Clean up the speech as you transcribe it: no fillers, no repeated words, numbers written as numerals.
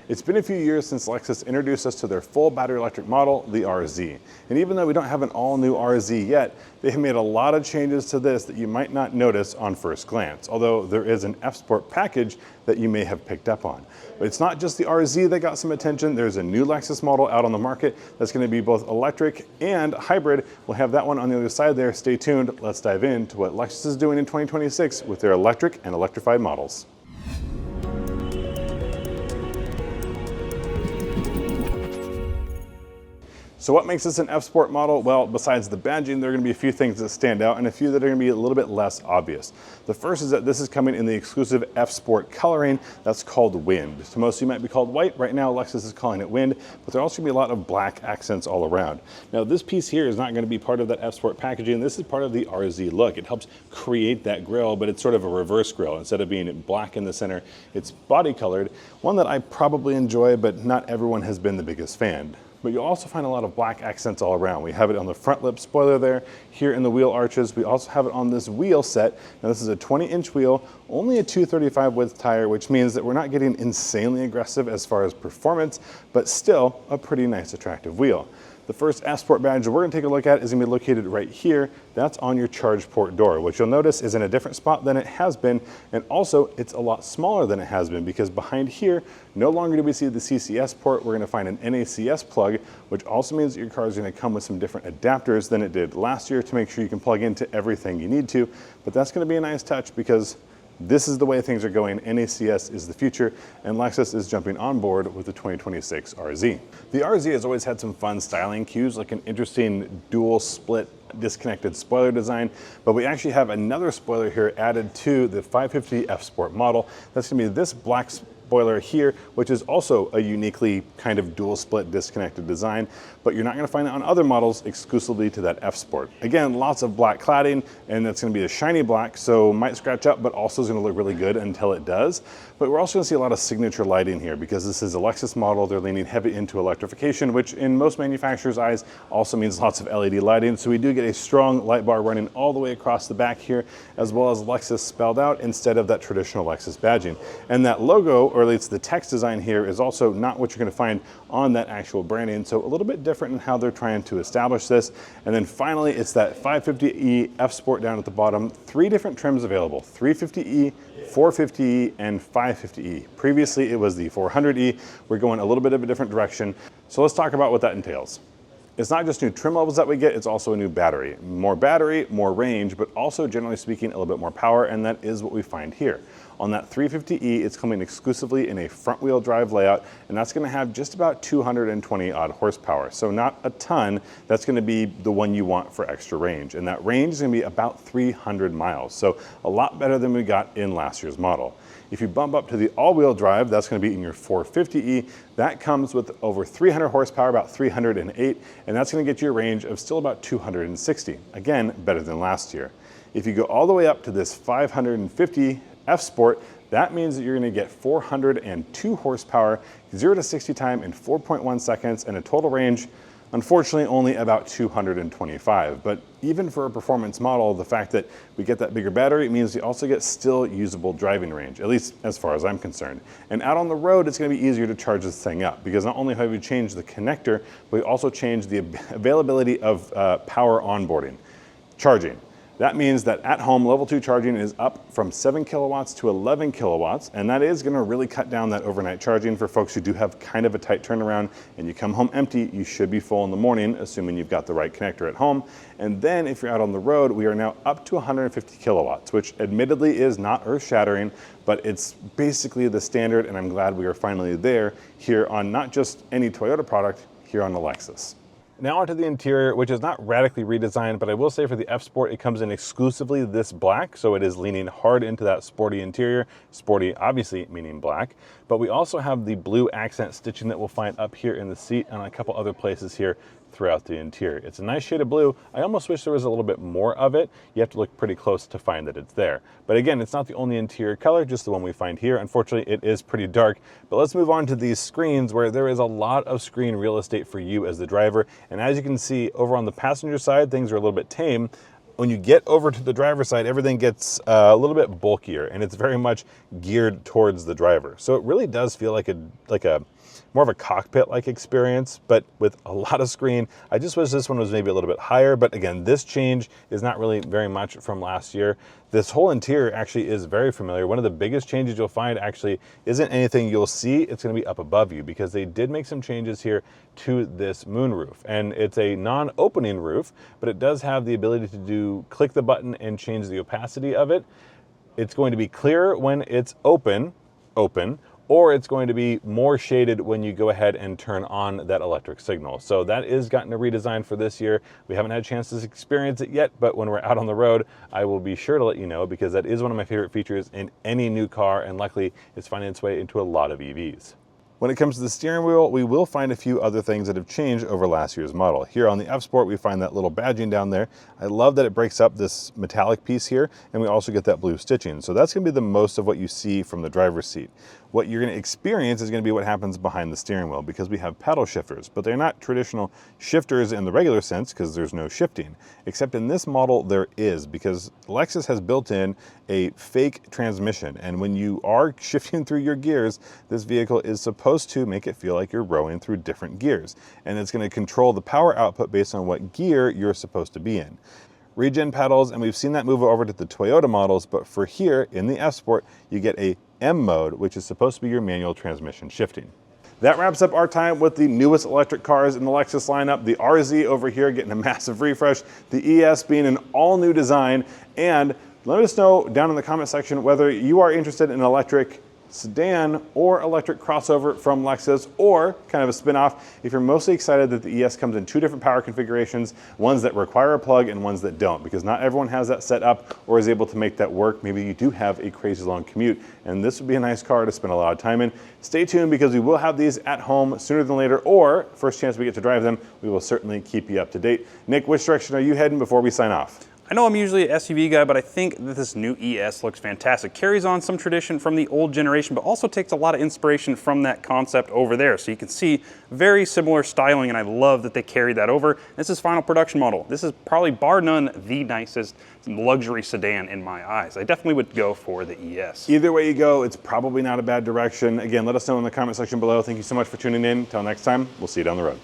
It's been a few years since Lexus introduced us to their full battery electric model, the RZ. And even though we don't have an all-new RZ yet, they have made a lot of changes to this that you might not notice on first glance, although there is an F-Sport package that you may have picked up on. But it's not just the RZ that got some attention. There's a new Lexus model out on the market that's going to be both electric and hybrid. We'll have that one on the other side there. Stay tuned. Let's dive into what Lexus is doing in 2026 with their electric and electrified models. So what makes this an F-Sport model? Well, besides the badging, there are going to be a few things that stand out and a few that are going to be a little bit less obvious. The first is that this is coming in the exclusive F-Sport coloring that's called Wind. To most of you might be called white. Right now, Lexus is calling it Wind, but there are also going to be a lot of black accents all around. Now, this piece here is not going to be part of that F-Sport packaging. This is part of the RZ look. It helps create that grille, but it's sort of a reverse grille. Instead of being black in the center, it's body colored. One that I probably enjoy, but not everyone has been the biggest fan. But you'll also find a lot of black accents all around. We have it on the front lip spoiler there, here in the wheel arches. We also have it on this wheel set. Now this is a 20-inch wheel, only a 235 width tire, which means that we're not getting insanely aggressive as far as performance, but still a pretty nice, attractive wheel. The first F-Sport badge that we're going to take a look at is going to be located right here. That's on your charge port door, which you'll notice is in a different spot than it has been. And also, it's a lot smaller than it has been because behind here, no longer do we see the CCS port. We're going to find an NACS plug, which also means that your car is going to come with some different adapters than it did last year to make sure you can plug into everything you need to. But that's going to be a nice touch because this is the way things are going. NACS is the future, and Lexus is jumping on board with the 2026 RZ. The RZ has always had some fun styling cues, like an interesting dual split disconnected spoiler design, but we actually have another spoiler here added to the 550 F-Sport model. That's going to be this black spoiler here, which is also a uniquely kind of dual split disconnected design, but you're not going to find that on other models exclusively to that F-Sport. Again, lots of black cladding, and that's going to be a shiny black, so might scratch up, but also is going to look really good until it does. But we're also going to see a lot of signature lighting here because this is a Lexus model. They're leaning heavy into electrification, which in most manufacturers' eyes also means lots of LED lighting. So we do get a strong light bar running all the way across the back here, as well as Lexus spelled out instead of that traditional Lexus badging. And that logo, or at least the text design here, is also not what you're going to find on that actual branding. So a little bit different in how they're trying to establish this. And then finally, it's that 550e F-Sport down at the bottom. 3 different trims available: 350e, 450e, and 550e. Previously, it was the 400e. We're going a little bit of a different direction. So let's talk about what that entails. It's not just new trim levels that we get, it's also a new battery. More battery, more range, but also generally speaking, a little bit more power, and that is what we find here. On that 350e, it's coming exclusively in a front wheel drive layout, and that's gonna have just about 220 odd horsepower. So not a ton. That's gonna be the one you want for extra range. And that range is gonna be about 300 miles. So a lot better than we got in last year's model. If you bump up to the all-wheel drive, that's going to be in your 450e. That comes with over 300 horsepower, about 308, and that's going to get you a range of still about 260. Again, better than last year. If you go all the way up to this 550 F-Sport, that means that you're going to get 402 horsepower, 0 to 60 time in 4.1 seconds, and a total range, unfortunately, only about 225. But even for a performance model, the fact that we get that bigger battery means we also get still usable driving range, at least as far as I'm concerned. And out on the road, it's going to be easier to charge this thing up because not only have we changed the connector, but we also changed the availability of power onboarding, charging. That means that at home, level 2 charging is up from 7 kilowatts to 11 kilowatts, and that is going to really cut down that overnight charging for folks who do have kind of a tight turnaround and you come home empty. You should be full in the morning, assuming you've got the right connector at home. And then if you're out on the road, we are now up to 150 kilowatts, which admittedly is not earth-shattering, but it's basically the standard, and I'm glad we are finally there here on not just any Toyota product, here on the Lexus. Now onto the interior, which is not radically redesigned, but I will say for the F-Sport, it comes in exclusively this black, so it is leaning hard into that sporty interior. Sporty, obviously, meaning black. But we also have the blue accent stitching that we'll find up here in the seat and a couple other places here throughout the interior. It's a nice shade of blue. I almost wish there was a little bit more of it. You have to look pretty close to find that it's there. But again, it's not the only interior color, just the one we find here. Unfortunately, it is pretty dark. But let's move on to these screens where there is a lot of screen real estate for you as the driver. And as you can see over on the passenger side, things are a little bit tame. when you get over to the driver's side, everything gets a little bit bulkier, and it's very much geared towards the driver. So it really does feel like a more of a cockpit-like experience, but with a lot of screen. I just wish this one was maybe a little bit higher, but again, this change is not really very much from last year. This whole interior actually is very familiar. One of the biggest changes you'll find actually isn't anything you'll see, it's gonna be up above you, because they did make some changes here to this moonroof. And it's a non-opening roof, but it does have the ability to click the button and change the opacity of it. It's going to be clear when it's open, or it's going to be more shaded when you go ahead and turn on that electric signal. So that is gotten a redesign for this year. We haven't had a chance to experience it yet, but when we're out on the road, I will be sure to let you know, because that is one of my favorite features in any new car, and luckily it's finding its way into a lot of EVs. When it comes to the steering wheel, we will find a few other things that have changed over last year's model. Here on the F Sport, we find that little badging down there. I love that it breaks up this metallic piece here, and we also get that blue stitching. So that's gonna be the most of what you see from the driver's seat. What you're gonna experience is gonna be what happens behind the steering wheel, because we have pedal shifters, but they're not traditional shifters in the regular sense, because there's no shifting. Except in this model, there is, because Lexus has built in a fake transmission, and when you are shifting through your gears, this vehicle is supposed to make it feel like you're rowing through different gears, and it's going to control the power output based on what gear you're supposed to be in. Regen pedals, and we've seen that move over to the Toyota models, but for here in the F Sport, you get a M mode, which is supposed to be your manual transmission shifting. That wraps up our time with the newest electric cars in the Lexus lineup. The RZ over here getting a massive refresh, the ES being an all new design, and let us know down in the comment section whether you are interested in an electric sedan or electric crossover from Lexus, or kind of a spin-off if you're mostly excited that the ES comes in two different power configurations, ones that require a plug and ones that don't, because not everyone has that set up or is able to make that work. Maybe you do have a crazy long commute, and this would be a nice car to spend a lot of time in. Stay tuned, because we will have these at home sooner than later, or first chance we get to drive them, we will certainly keep you up to date. Nick, which direction are you heading before we sign off? I know I'm usually an SUV guy, but I think that this new ES looks fantastic. Carries on some tradition from the old generation, but also takes a lot of inspiration from that concept over there. So you can see very similar styling, and I love that they carried that over. This is final production model. This is probably bar none the nicest luxury sedan in my eyes. I definitely would go for the ES. Either way you go, it's probably not a bad direction. Again, let us know in the comment section below. Thank you so much for tuning in. Until next time, we'll see you down the road.